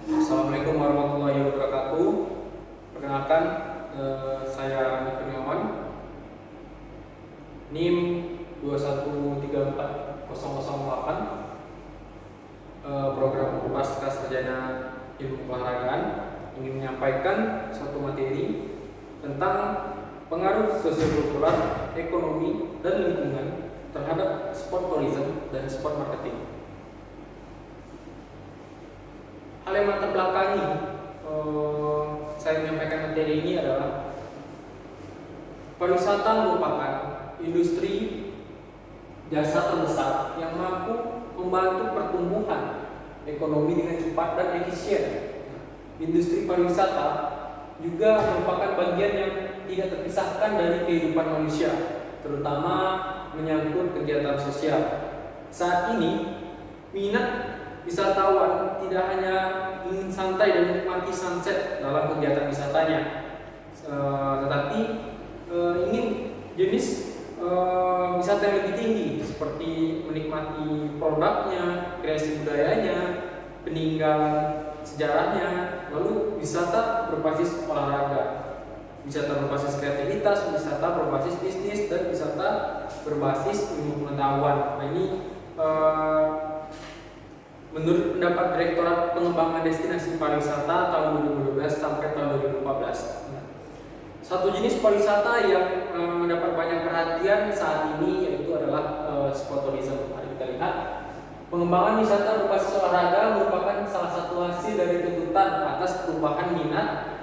Assalamualaikum warahmatullahi wabarakatuh. Perkenalkan, saya Andi Kurniawan, NIM 2134008, program Pasca Sarjana Ilmu Olahragaan, ingin menyampaikan suatu materi tentang pengaruh sosiokultural, ekonomi, dan lingkungan terhadap sport tourism dan sport marketing. Hal yang latar belakangi saya menyampaikan materi ini adalah pariwisata merupakan industri jasa terbesar yang mampu membantu pertumbuhan ekonomi dengan cepat dan efisien. Industri pariwisata juga merupakan bagian yang tidak terpisahkan dari kehidupan manusia, terutama menyangkut kegiatan sosial. Saat ini, minat wisatawan tidak hanya ingin santai dan menikmati sunset dalam kegiatan wisatanya, tetapi ingin jenis wisata yang lebih tinggi seperti menikmati produknya, kreasi budayanya, peninggalan sejarahnya, lalu wisata berbasis olahraga, wisata berbasis kreativitas, wisata berbasis bisnis, dan wisata berbasis ilmu pengetahuan. Nah, ini menurut pendapat Direktorat Pengembangan Destinasi Pariwisata tahun 2012 sampai tahun 2014. Satu jenis pariwisata yang mendapat banyak perhatian saat ini yaitu adalah sport tourism. Mari kita lihat. Pengembangan wisata berbasis olahraga merupakan salah satu hasil dari tuntutan atas perubahan minat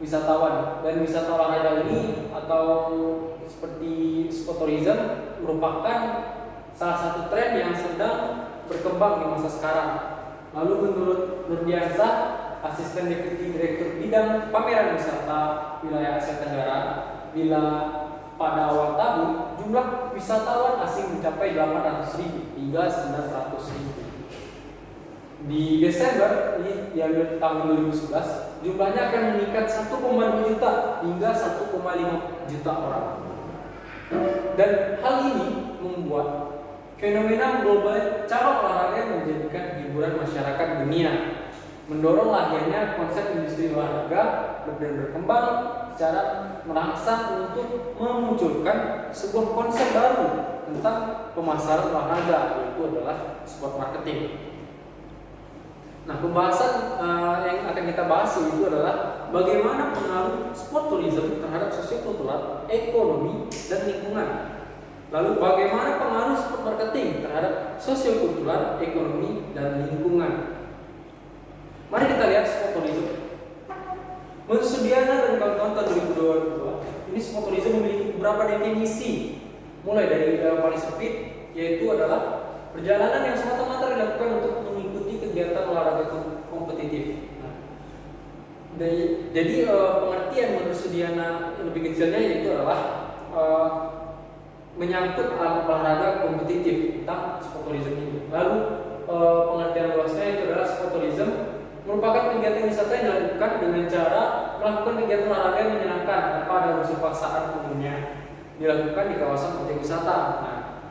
wisatawan, dan wisata olahraga ini atau seperti sport tourism merupakan salah satu tren yang sedang berkembang di masa sekarang. Lalu menurut Nurdiansa, Asisten Deputi Direktur Bidang Pameran Wisata Wilayah Asia Tenggara, bila pada awal tahun jumlah wisatawan asing mencapai 800.000 hingga 900.000. Di Desember tahun 2011, jumlahnya akan meningkat 1,2 juta hingga 1,5 juta orang. Dan hal ini membuat fenomena global cara olahraga yang menjadikan hiburan masyarakat dunia, mendorong lahirnya konsep industri olahraga dan berkembang secara merangsang untuk memunculkan sebuah konsep baru tentang pemasaran olahraga, yaitu adalah sport marketing. Nah, pembahasan yang akan kita bahas itu adalah bagaimana pengaruh sport tourism terhadap sosiokultural, ekonomi, dan lingkungan. Lalu bagaimana pengaruh sport marketing terhadap sosiokultural, ekonomi, dan lingkungan. Mari kita lihat sport tourism. Menurut Sudiana dan kawan-kawan tahun 2022, ini sport tourism memiliki beberapa definisi. Mulai dari paling sempit, yaitu adalah perjalanan yang semata-mata dilakukan untuk mengikuti kegiatan olahraga kompetitif. Jadi pengertian menurut Sudiana lebih kecilnya yaitu adalah menyangkut olahraga kompetitif tentang sport tourism ini. Lalu pengertian luasnya itu adalah sport tourism merupakan kegiatan wisata yang dilakukan dengan cara melakukan kegiatan olahraga yang menyenangkan tanpa ada unsur paksaan umumnya, dilakukan di kawasan objek wisata. Nah,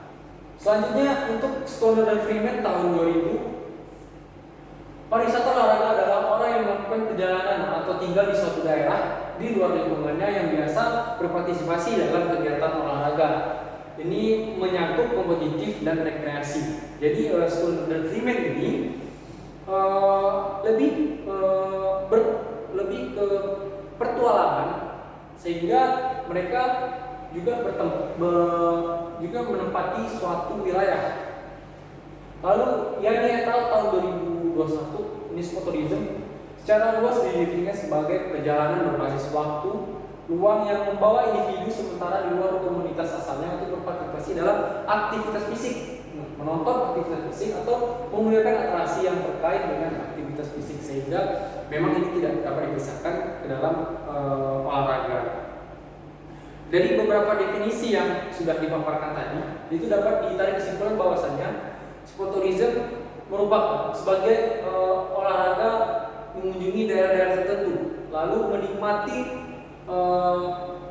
selanjutnya untuk Stoner dan Freeman tahun 2000, pariwisata olahraga adalah orang yang melakukan perjalanan atau tinggal di suatu daerah di luar lingkungannya yang biasa berpartisipasi dalam kegiatan olahraga. Ini menyangkut kompetitif dan rekreasi. Jadi Stoner dan Freeman ini lebih ke pertualangan, sehingga mereka juga menempati suatu wilayah. Lalu Yani et al. Tahun 2021, ini sport tourism secara luas didefinisikan sebagai perjalanan berbasis waktu luang yang membawa individu sementara di luar komunitas asalnya untuk berpartisipasi dalam aktivitas fisik, menonton aktivitas fisik atau menggunakan atraksi yang terkait dengan aktivitas fisik, sehingga memang ini tidak dapat dipisahkan ke dalam olahraga. Dari beberapa definisi yang sudah dipaparkan tadi, itu dapat ditarik kesimpulan bahwasanya sport tourism merupakan sebagai olahraga mengunjungi daerah-daerah tertentu, lalu menikmati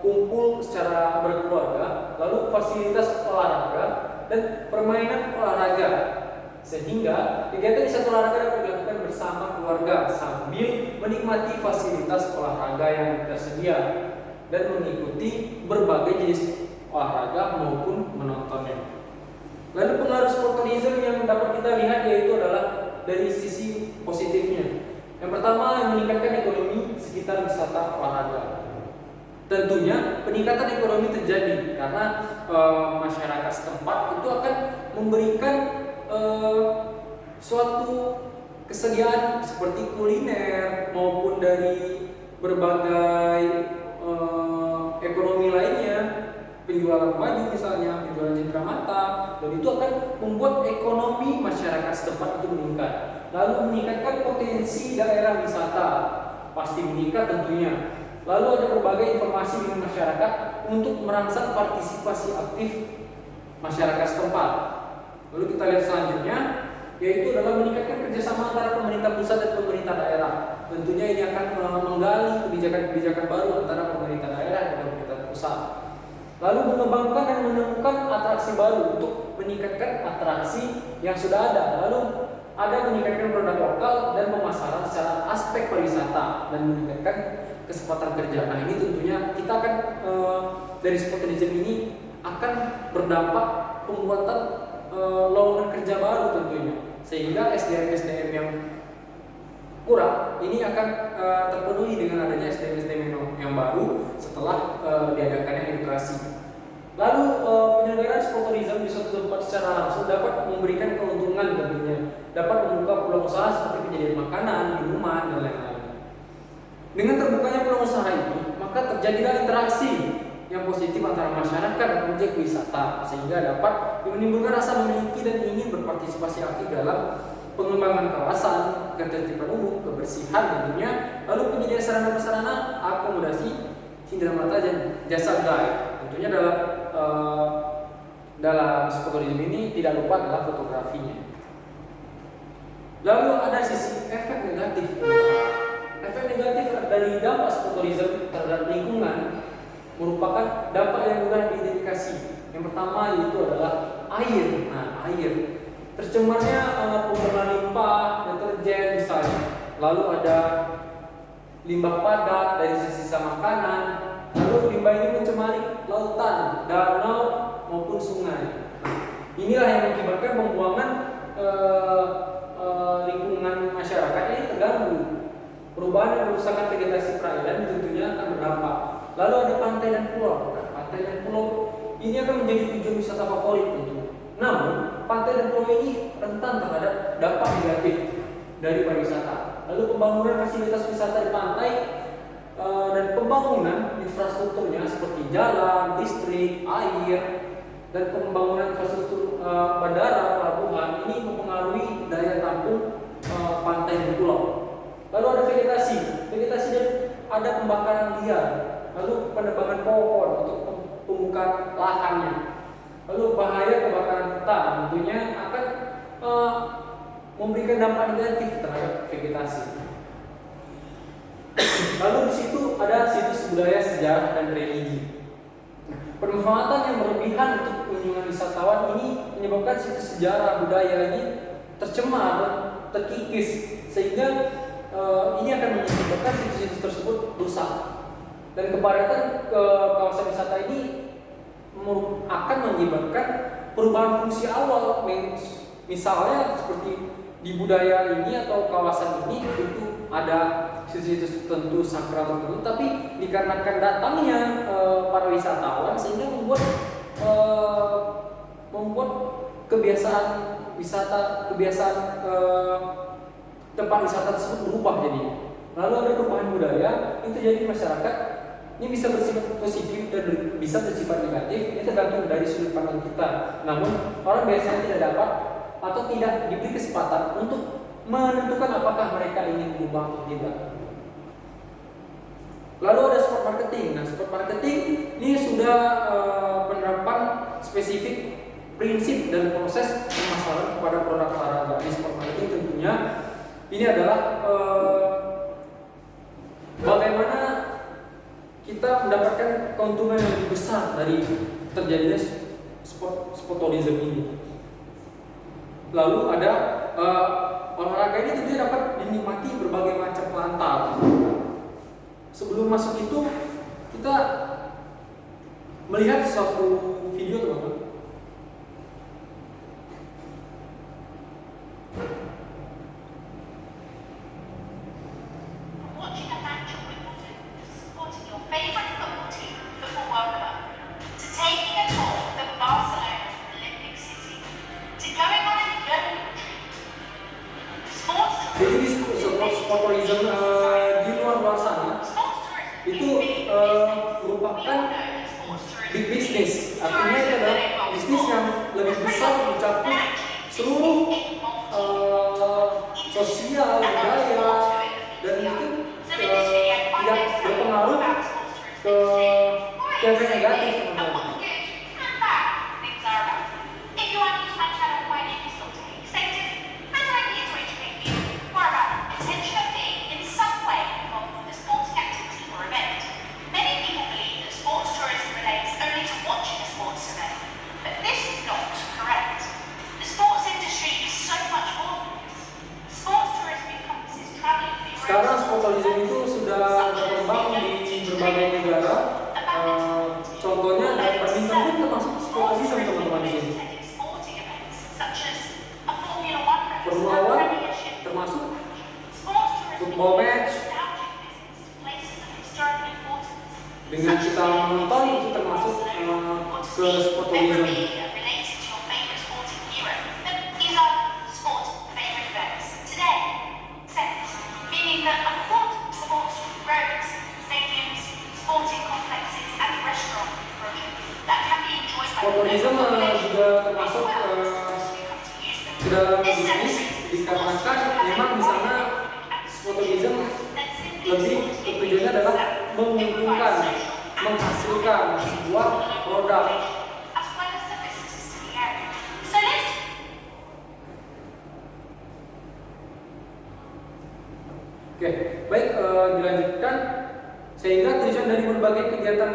kumpul secara berkeluarga, lalu fasilitas olahraga dan permainan olahraga, sehingga kegiatan wisata olahraga dapat dilakukan bersama keluarga keluarga sambil menikmati fasilitas olahraga yang tersedia dan mengikuti berbagai jenis olahraga maupun menontonnya. Lalu pengaruh sport tourism yang dapat kita lihat yaitu adalah dari sisi positifnya. Yang pertama, meningkatkan ekonomi sekitar wisata olahraga. Tentunya peningkatan ekonomi terjadi karena masyarakat setempat itu akan memberikan suatu kesediaan seperti kuliner maupun dari berbagai ekonomi lainnya, penjualan baju misalnya, penjualan cindera mata, dan itu akan membuat ekonomi masyarakat setempat itu meningkat. Lalu meningkatkan potensi daerah wisata, pasti meningkat tentunya. Lalu ada berbagai informasi dengan masyarakat untuk merangsang partisipasi aktif masyarakat setempat. Lalu kita lihat selanjutnya, yaitu adalah meningkatkan kerjasama antara pemerintah pusat dan pemerintah daerah. Tentunya ini akan menggali kebijakan-kebijakan baru antara pemerintah daerah dan pemerintah pusat. Lalu mengembangkan dan menemukan atraksi baru untuk meningkatkan atraksi yang sudah ada. Lalu ada meningkatkan produk lokal dan pemasaran secara aspek pariwisata dan meningkatkan kesempatan kerja. Nah, ini tentunya kita akan dari sport tourism ini akan berdampak pembuatan lowongan kerja baru tentunya, sehingga SDM yang kurang ini akan terpenuhi dengan adanya SDM yang baru setelah diadakannya edukasi. Lalu penyelenggaraan sport tourism di suatu tempat secara langsung dapat memberikan keuntungan tentunya, dapat membuka peluang usaha seperti penyajian makanan, minuman, dan lain-lain. Dengan terbukanya peluang usaha ini, maka terjadilah interaksi yang positif antara masyarakat dan objek wisata, sehingga dapat menimbulkan rasa memiliki dan ingin berpartisipasi aktif dalam pengembangan kawasan, ketertiban umum, kebersihan tentunya, lalu penyediaan sarana prasarana, akomodasi, cindera mata dan jasa guide. Tentunya dalam sport tourism ini tidak lupa adalah fotografinya. Lalu ada sisi efek negatif. Efek negatif dari dampak sport tourism terhadap lingkungan merupakan dampak yang mudah diidentifikasi. Yang pertama yaitu adalah air. Nah, air. Tercemarnya pembuangan limbah, deterjen misalnya. Lalu ada limbah padat dari sisa makanan. Lalu limbah ini mencemari lautan, danau maupun sungai. Nah, inilah yang mengakibatkan pembuangan lingkungan masyarakat ini terganggu. Perubahan dan kerusakan vegetasi perairan tentunya akan berdampak. Lalu ada pantai dan pulau. Nah, pantai dan pulau ini akan menjadi tujuan wisata favorit tentunya. Namun, pantai dan pulau ini rentan terhadap dampak negatif dari pariwisata. Lalu pembangunan fasilitas wisata di pantai dan pembangunan infrastrukturnya seperti jalan, listrik, air, dan pembangunan infrastruktur bandara, pelabuhan ini mempengaruhi daya tampung pantai dan pulau. Lalu ada vegetasi dan ada pembakaran liar, lalu penebangan pohon untuk pembukaan lahannya. Lalu bahaya kebakaran hutan tentunya akan memberikan dampak negatif terhadap vegetasi. Lalu di situ ada situs budaya, sejarah, dan religi. Pemanfaatan yang berlebihan untuk kunjungan wisatawan ini menyebabkan situs sejarah budaya ini tercemar, terkikis, sehingga ini akan menyebabkan situs-situs tersebut rusak. Dan kepadatan kawasan wisata ini akan menyebabkan perubahan fungsi awal. Misalnya seperti di budaya ini atau kawasan ini itu ada situs-situs tertentu, sakral tertentu, tapi dikarenakan datangnya para wisatawan sehingga membuat kebiasaan wisata, tempat wisata tersebut berubah jadinya. Lalu ada perubahan budaya yang terjadi di masyarakat. Ini bisa bersifat positif dan bisa bersifat negatif. Ini tergantung dari sudut pandang kita. Namun orang biasanya tidak dapat atau tidak diberi kesempatan untuk menentukan apakah mereka ingin berubah atau tidak. Lalu ada sport marketing. Nah, sport marketing ini sudah penerapan spesifik prinsip dan proses pemasaran kepada produk olahraga. Di sport marketing tentunya ini adalah bagaimana kita mendapatkan keuntungan yang lebih besar dari terjadinya sport tourism ini. Lalu ada olahraga ini tentunya dapat dinikmati sebelum masuk itu kita melihat suatu video teman-teman. Jadi di sporturism di luar sana itu merupakan big business. Artinya itu adalah bisnis yang lebih besar mencakup seluruh sosial, budaya, dan itu tidak berpengaruh ke efek negatif teman-teman. Sekarang sporturism itu sudah berkembang di berbagai negara. Contohnya badminton pun termasuk sporturism teman-teman di sini. Formula One termasuk, football match dengan kita menonton itu termasuk ke sporturism. Sporturism juga termasuk ke dalam bisnis dikarenakan memang di sana sporturism lebih tujuannya adalah menguntungkan, menghasilkan sebuah produk. Oke, baik, dilanjutkan. Sehingga tujuan dari berbagai kegiatan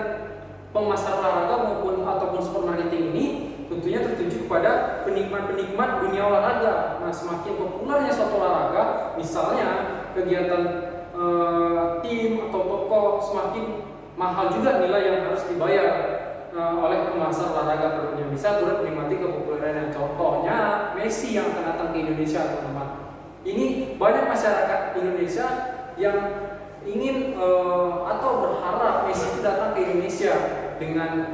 pemasaran olahraga ataupun sport marketing ini tentunya tertuju kepada penikmat-penikmat dunia olahraga. Nah, semakin populernya suatu olahraga, misalnya kegiatan tim atau toko, semakin mahal juga nilai yang harus dibayar oleh pemasar olahraga tentunya, bisa turut menikmati kepopulerannya. Contohnya Messi yang akan datang ke Indonesia, teman-teman. Ini banyak masyarakat Indonesia yang ingin atau berharap Messi itu datang ke Indonesia dengan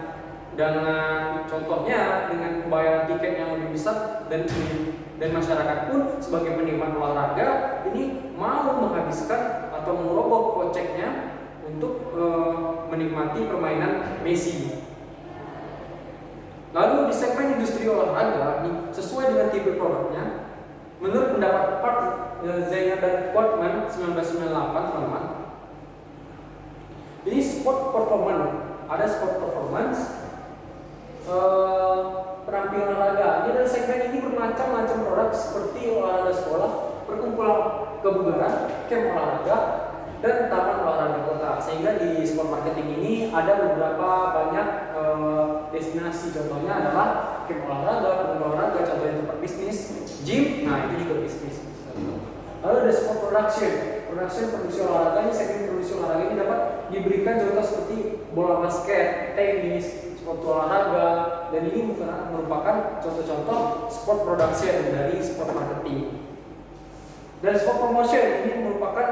contohnya dengan pembayaran tiket yang lebih besar, dan masyarakat pun sebagai penikmat olahraga ini mau menghabiskan atau merogoh koceknya untuk menikmati permainan Messi. Lalu di segmen industri olahraga ini sesuai dengan tipe produknya, menurut pendapat Park, Zainal dan Portman 1998 teman-teman, ini sport performance, ada sport performance, penampilan olahraga. Ini adalah segmen ini bermacam-macam produk seperti olahraga sekolah, perkumpulan kebugaran, camp olahraga, dan taman olahraga kota. Sehingga di sport marketing ini ada beberapa banyak destinasi. Contohnya adalah camp olahraga, perkumpulan olahraga, contohnya tempat bisnis, gym. Nah, itu juga bisnis. Lalu ada sport produksi olahraga. Ini segmen produksi olahraga ini dapat diberikan contoh seperti bola basket, tenis, sport olahraga, dan ini merupakan contoh-contoh sport production dari sport marketing. Dan sport promotion ini merupakan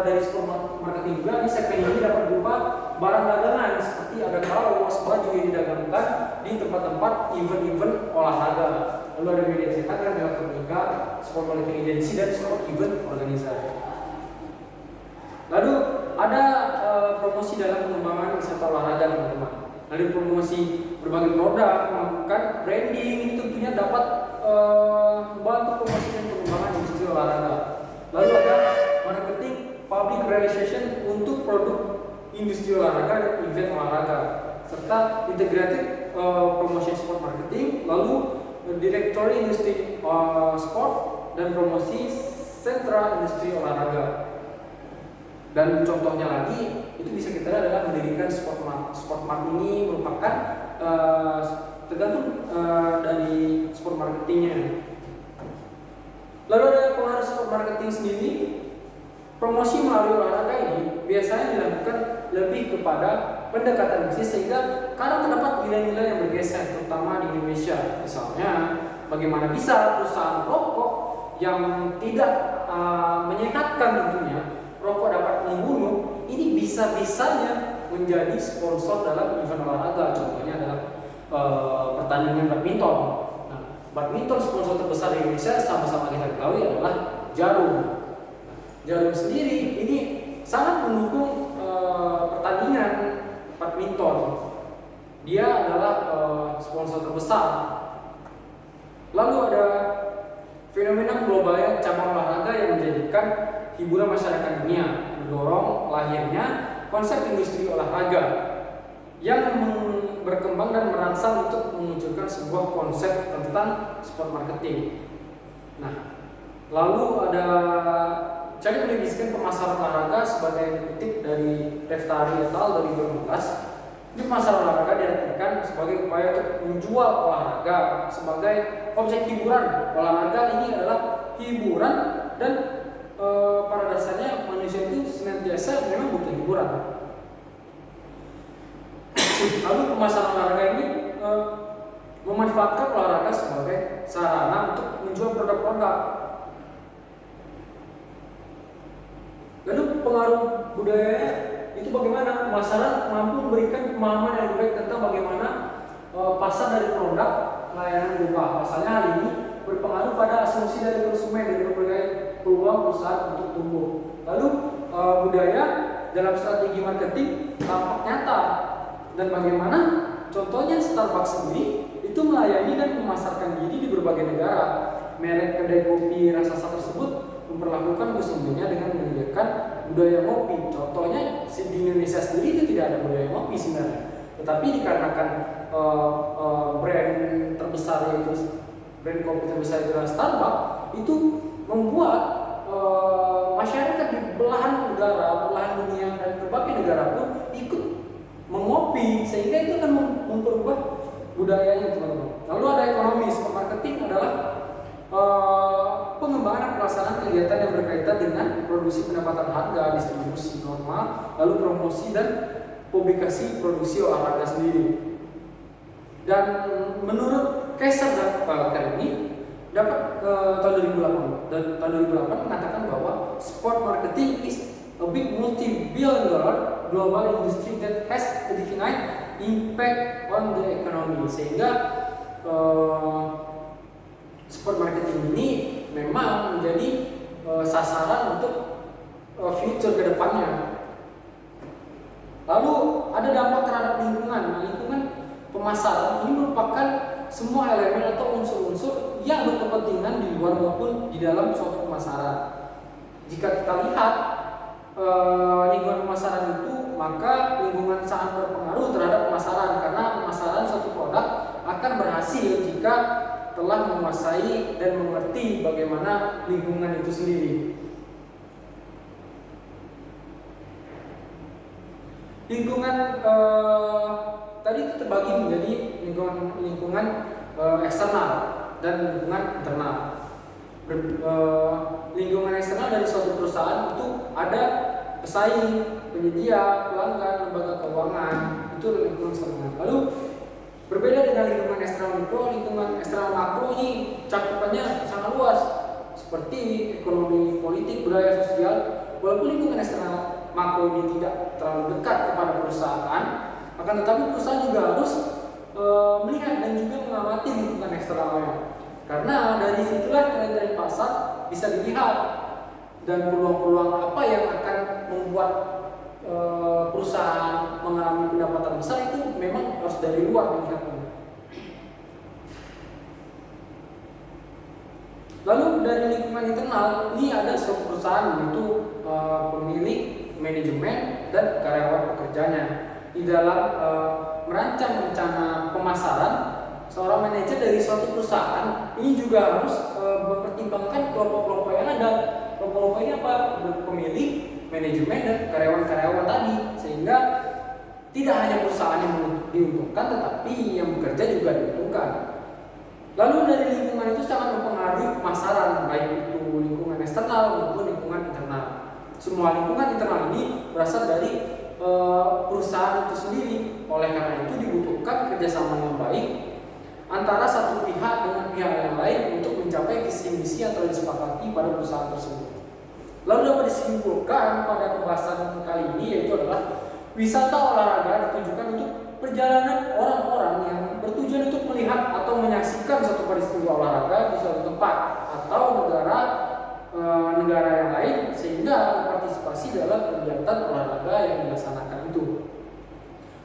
dari sport marketing juga. Ini segmen ini dapat berupa barang dagangan seperti ada kaos, baju yang didagangkan di tempat-tempat event-event olahraga. Lalu ada media cetak dan elektronika, sport marketing agency, dan sport event organisasi. Lalu ada promosi dalam pengembangan wisata olahraga, teman-teman. Lalu promosi berbagai produk, melakukan branding, ini tentunya dapat membantu promosi dan pengembangan industri olahraga. Lalu ada marketing public relation untuk produk industri olahraga dan event olahraga, serta integrated promotion sport marketing, lalu directory industri sport, dan promosi sentra industri olahraga. Dan contohnya lagi itu bisa kita lihat adalah mendirikan sport mart. Ini merupakan tergantung dari sport marketingnya. Lalu ada pengaruh sport marketing sendiri. promosi melalui olahraga ini biasanya dilakukan lebih kepada pendekatan bisnis, sehingga kadang terdapat nilai-nilai yang bergeser, terutama di Indonesia. Misalnya, bagaimana bisa perusahaan rokok yang tidak menyehatkan tentunya, rokok dapat membunuh, ini bisa-bisanya menjadi sponsor dalam event olahraga. Contohnya adalah pertandingan badminton. Nah, badminton sponsor terbesar di Indonesia sama-sama kita ketahui adalah Jarum. Jarum sendiri ini sangat mendukung pertandingan badminton. Dia adalah sponsor terbesar. Lalu ada fenomena globalnya cabang olahraga yang menjadikan hiburan masyarakat dunia, mendorong lahirnya konsep industri olahraga yang berkembang dan merangsang untuk memunculkan sebuah konsep tentang sport marketing. Nah, lalu ada cara mendefinisikan pemasaran olahraga sebagai yang dikutip dari Reftari et al. 2015. Ini pemasaran olahraga diartikan sebagai upaya untuk menjual olahraga sebagai objek hiburan. Olahraga ini adalah hiburan dan pada dasarnya manusia itu senantiasa memang butuh hiburan. Lalu pemasaran olahraga ini memanfaatkan olahraga sebagai sarana untuk menjual produk-produk. Lalu pengaruh budaya itu bagaimana? Pemasaran mampu memberikan pemahaman yang lebih baik tentang bagaimana pasar dari produk layanan berubah. Pasalnya hal ini berpengaruh pada asumsi dari konsumen dari berbagai peluang perusahaan untuk tumbuh. Lalu budaya dalam strategi marketing tampak nyata, dan bagaimana contohnya Starbucks sendiri itu melayani dan memasarkan diri di berbagai negara. Merek kedai kopi raksasa tersebut memperlakukan konsumennya dengan menyediakan budaya ngopi. Contohnya di Indonesia sendiri itu tidak ada budaya ngopi sebenarnya, tetapi dikarenakan brand terbesar yaitu brand kopi terbesar itu adalah Starbucks, itu membuat masyarakat di belahan negara, belahan dunia dan berbagai negara pun ikut mengopi, sehingga itu akan memperubah budayanya, teman-teman. Lalu ada ekonomi. Sport marketing adalah pengembangan pelaksanaan kegiatan yang berkaitan dengan produksi, pendapatan harga, distribusi normal, lalu promosi dan publikasi produksi olahraga sendiri. Dan menurut Kaiser dan Parker ini dapat tahun 2008 mengatakan bahwa sport marketing is a big multi-billion-dollar global industry that has a definite impact on the economy. Sehingga sport marketing ini memang menjadi sasaran untuk future kedepannya. Lalu ada dampak terhadap lingkungan. Lingkungan pemasaran ini merupakan semua elemen atau unsur-unsur yang berkepentingan di luar maupun di dalam suatu pemasaran. Jika kita lihat lingkungan pemasaran itu, maka lingkungan sangat berpengaruh terhadap pemasaran, karena pemasaran suatu produk akan berhasil jika telah menguasai dan mengerti bagaimana lingkungan itu sendiri. Lingkungan tadi itu terbagi menjadi lingkungan eksternal dan lingkungan internal. Lingkungan eksternal dari suatu perusahaan itu ada pesaing, penyedia, pelanggan, lembaga keuangan, itu lingkungan eksternal. Lalu berbeda dengan lingkungan eksternal mikro, lingkungan eksternal makro ini cakupannya sangat luas, seperti ekonomi, politik, budaya, sosial. Walaupun lingkungan eksternal makro ini tidak terlalu dekat kepada perusahaan, akan tetapi perusahaan juga harus melihat dan juga mengamati lingkungan eksternalnya, karena dari situlah tren-tren pasar bisa dilihat dan peluang-peluang apa yang akan membuat perusahaan mengalami pendapatan besar itu memang harus dari luar dilihatnya. Lalu dari lingkungan internal ini ada suatu perusahaan, yaitu pemilik, manajemen, dan karyawan pekerjanya. Di dalam merancang rencana pemasaran, seorang manajer dari suatu perusahaan ini juga harus mempertimbangkan kelompok-kelompok yang ada. Kelompok-kelompok ini apa? Pemilik, manajemen, dan karyawan-karyawan tadi, sehingga tidak hanya perusahaan yang diuntungkan, tetapi yang bekerja juga diuntungkan. Lalu dari lingkungan itu sangat mempengaruhi pemasaran, baik itu lingkungan eksternal maupun lingkungan internal. semua lingkungan internal ini berasal dari perusahaan itu sendiri. Oleh karena itu dibutuhkan kerjasama yang baik antara satu pihak dengan pihak yang lain untuk mencapai visi misi yang telah disepakati pada perusahaan tersebut. Lalu dapat disimpulkan pada pembahasan kali ini yaitu adalah wisata olahraga ditujukan untuk perjalanan orang-orang yang bertujuan untuk melihat atau menyaksikan suatu peristiwa olahraga di suatu tempat atau negara yang lain sehingga berpartisipasi dalam kegiatan olahraga yang dilaksanakan itu.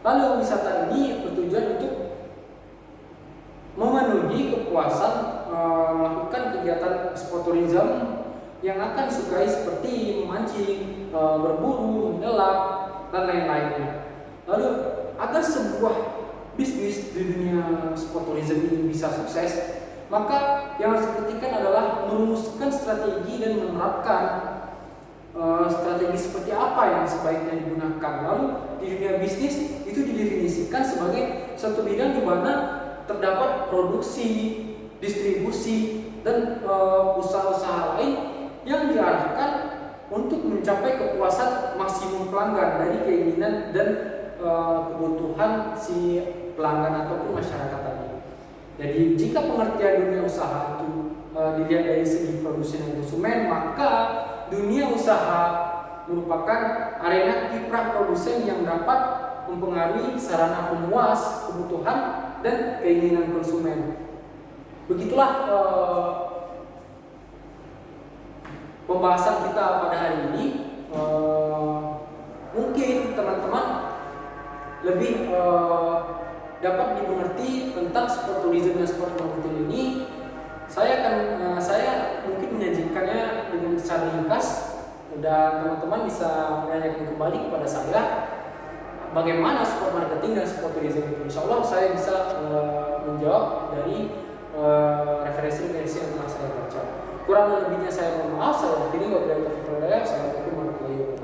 Lalu wisata ini bertujuan untuk memenuhi kepuasan melakukan kegiatan sportourism yang akan disukai seperti memancing, berburu, menyelam, dan lain-lainnya. Lalu agar sebuah bisnis di dunia sportourism ini bisa sukses, maka yang harus diperhatikan adalah merumuskan strategi dan menerapkan strategi seperti apa yang sebaiknya digunakan. Lalu di dunia bisnis itu didefinisikan sebagai suatu bidang di mana terdapat produksi, distribusi, dan usaha-usaha lain yang diarahkan untuk mencapai kepuasan maksimum pelanggan dari keinginan dan kebutuhan si pelanggan ataupun masyarakat tadi. Jadi jika pengertian dunia usaha itu dilihat dari segi produsen dan konsumen, maka dunia usaha merupakan arena kiprah produsen yang dapat mempengaruhi sarana pemuas kebutuhan dan keinginan konsumen. Begitulah pembahasan kita pada hari ini. Mungkin teman-teman lebih dapat dimengerti tentang sportourism dan sport marketing ini. Saya mungkin menyajikannya dengan secara ringkas dan teman-teman bisa menanyakan kembali kepada saya bagaimana sport marketing dan sportourism itu. Insya Allah saya bisa menjawab dari referensi-referensi yang telah saya baca. Kurang lebihnya saya mohon maaf. Saya akhiri wabillahi taufiq wal hidayah. Assalamualaikum warahmatullahi wabarakatuh.